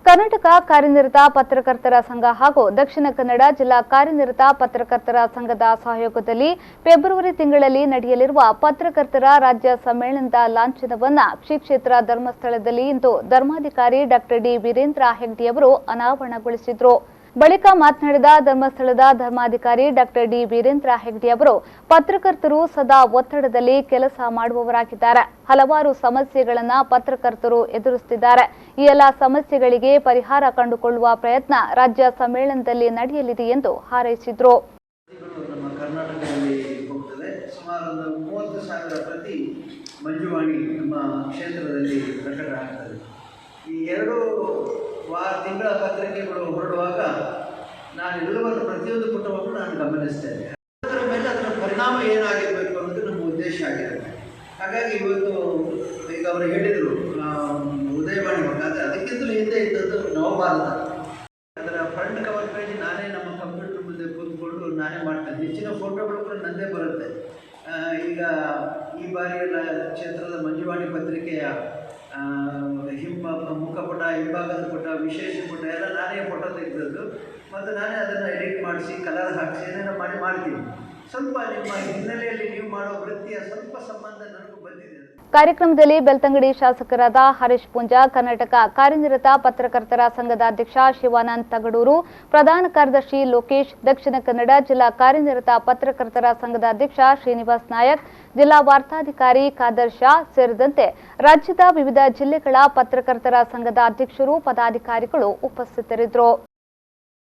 ಕರ್ನಾಟಕ ಕಾರ್ಯನಿರತ ಪತ್ರಕರ್ತರ ಸಂಘ ಹಾಗೂ ದಕ್ಷಿಣ ಕನ್ನಡ ಜಿಲ್ಲಾ ಕಾರ್ಯನಿರತ ಪತ್ರಕರ್ತರ ಸಂಘದ ಸಹಯೋಗದಲ್ಲಿ ಫೆಬ್ರವರಿ ತಿಂಗಳಲ್ಲಿ ನಡೆಯಲಿರುವ ಪತ್ರಕರ್ತರ ರಾಜ್ಯ ಸಮ್ಮೇಳನದ ಲಾಂಛನವನ್ನು ಶ್ರೀ ಕ್ಷೇತ್ರ ಧರ್ಮಸ್ಥಳದಲ್ಲಿ ಇಂದು ಧರ್ಮಾಧಿಕಾರಿ ಡಾಕ್ಟರ್ ಡಿ ವೀರೇಂದ್ರ ಹೆಗ್ಡೆಯವರು ಅನಾವರಣಗೊಳಿಸಿದರು. ಬಳಿಕ ಮಾತನಾಡಿದ ಧರ್ಮಸ್ಥಳದ ಧರ್ಮಾಧಿಕಾರಿ ಡಾಕ್ಟರ್ ಡಿ ವೀರೇಂದ್ರ ಹೆಗ್ಡೆಯವರು ಪತ್ರಕರ್ತರು ಸದಾ ಒತ್ತಡದಲ್ಲಿ ಕೆಲಸ ಮಾಡುವವರಾಗಿದ್ದಾರೆ. ಹಲವಾರು ಸಮಸ್ಯೆಗಳನ್ನು ಪತ್ರಕರ್ತರು ಎದುರಿಸುತ್ತಿದ್ದಾರೆ. ಈ ಎಲ್ಲ ಸಮಸ್ಯೆಗಳಿಗೆ ಪರಿಹಾರ ಕಂಡುಕೊಳ್ಳುವ ಪ್ರಯತ್ನ ರಾಜ್ಯ ಸಮ್ಮೇಳನದಲ್ಲಿ ನಡೆಯಲಿದೆ ಎಂದು ಹಾರೈಸಿದರು. ಸುಮಾರು 30,000 ಪ್ರತಿ ಮಂಜುವಾಣಿ ನಮ್ಮ ಕ್ಷೇತ್ರದಲ್ಲಿ ಪ್ರಕಟ ಆಗ್ತದೆ. ಈ 2 ತಿಂಗಳ ಪತ್ರಿಕೆಗಳು ಹೊರಡುವಾಗ ನಾನು ಎಲ್ಲವನ್ನು ಪ್ರತಿಯೊಂದು ಪುಟವನ್ನು ನಾನು ಗಮನಿಸ್ತೇನೆ. ಅದರ ಮೇಲೆ ಅದರ ಪರಿಣಾಮ ಏನಾಗಿರಬೇಕು ಅನ್ನೋದು ನಮ್ಮ ಉದ್ದೇಶ ಆಗಿರುತ್ತೆ. ಹಾಗಾಗಿ ಇವತ್ತು ಈಗ ಅವರು ಹೇಳಿದರು ಉದಯವಾಣಿ ಆದರೆ ಅದಕ್ಕಿಂತಲೂ ಹಿಂದೆ ಇದ್ದದ್ದು ನವಭಾರತ. ಅದರ ಫ್ರಂಟ್ ಕವರ್ ಪೇಜ್ ನಾನೇ ನಮ್ಮ ಕಂಪ್ಯೂಟರ್ ಮುಂದೆ ಕೂತ್ಕೊಂಡು ನಾನೇ ಮಾಡ್ತೇನೆ. ಹೆಚ್ಚಿನ ಫೋಟೋಗಳು ಕೂಡ ನನ್ನದೇ ಬರುತ್ತೆ. ಈಗ ಈ ಬಾರಿ ಕ್ಷೇತ್ರದ ಮಂಜುವಾಣಿ ಪತ್ರಿಕೆಯ ಮುಖಪುಟ, ಹಿಂಭಾಗದ ಪುಟ, ವಿಶೇಷ ಪುಟ ಎಲ್ಲ ನಾನೇ ಫೋಟೋ ತೆಗೆದದ್ದು ಮತ್ತು ನಾನೇ ಅದನ್ನು ಎಡಿಟ್ ಮಾಡಿಸಿ ಕಲರ್ ಹಾಕಿಸಿ ಏನೇನೋ ಮಾಡ್ತೀನಿ. ಸ್ವಲ್ಪ ನಿಮ್ಮ ಹಿನ್ನೆಲೆಯಲ್ಲಿ ನೀವು ಮಾಡೋ ವೃತ್ತಿಯ ಸ್ವಲ್ಪ ಸಂಬಂಧ ನನಗೂ ಬಂದಿದೆ. ಕಾರ್ಯಕ್ರಮದಲ್ಲಿ ಬೆಳ್ತಂಗಡಿ ಶಾಸಕರಾದ ಹರೀಶ್ ಪೂಂಜಾ, ಕರ್ನಾಟಕ ಕಾರ್ಯನಿರತ ಪತ್ರಕರ್ತರ ಸಂಘದ ಅಧ್ಯಕ್ಷ ಶಿವಾನಂದ್ ತಗಡೂರು, ಪ್ರಧಾನ ಕಾರ್ಯದರ್ಶಿ ಲೋಕೇಶ್, ದಕ್ಷಿಣ ಕನ್ನಡ ಜಿಲ್ಲಾ ಕಾರ್ಯನಿರತ ಪತ್ರಕರ್ತರ ಸಂಘದ ಅಧ್ಯಕ್ಷ ಶ್ರೀನಿವಾಸ್ ನಾಯಕ್, ಜಿಲ್ಲಾ ವಾರ್ತಾಧಿಕಾರಿ ಖಾದರ್ ಶಾ ಸೇರಿದಂತೆ ರಾಜ್ಯದ ವಿವಿಧ ಜಿಲ್ಲೆಗಳ ಪತ್ರಕರ್ತರ ಸಂಘದ ಅಧ್ಯಕ್ಷರು, ಪದಾಧಿಕಾರಿಗಳು ಉಪಸ್ಥಿತರಿದ್ದರು.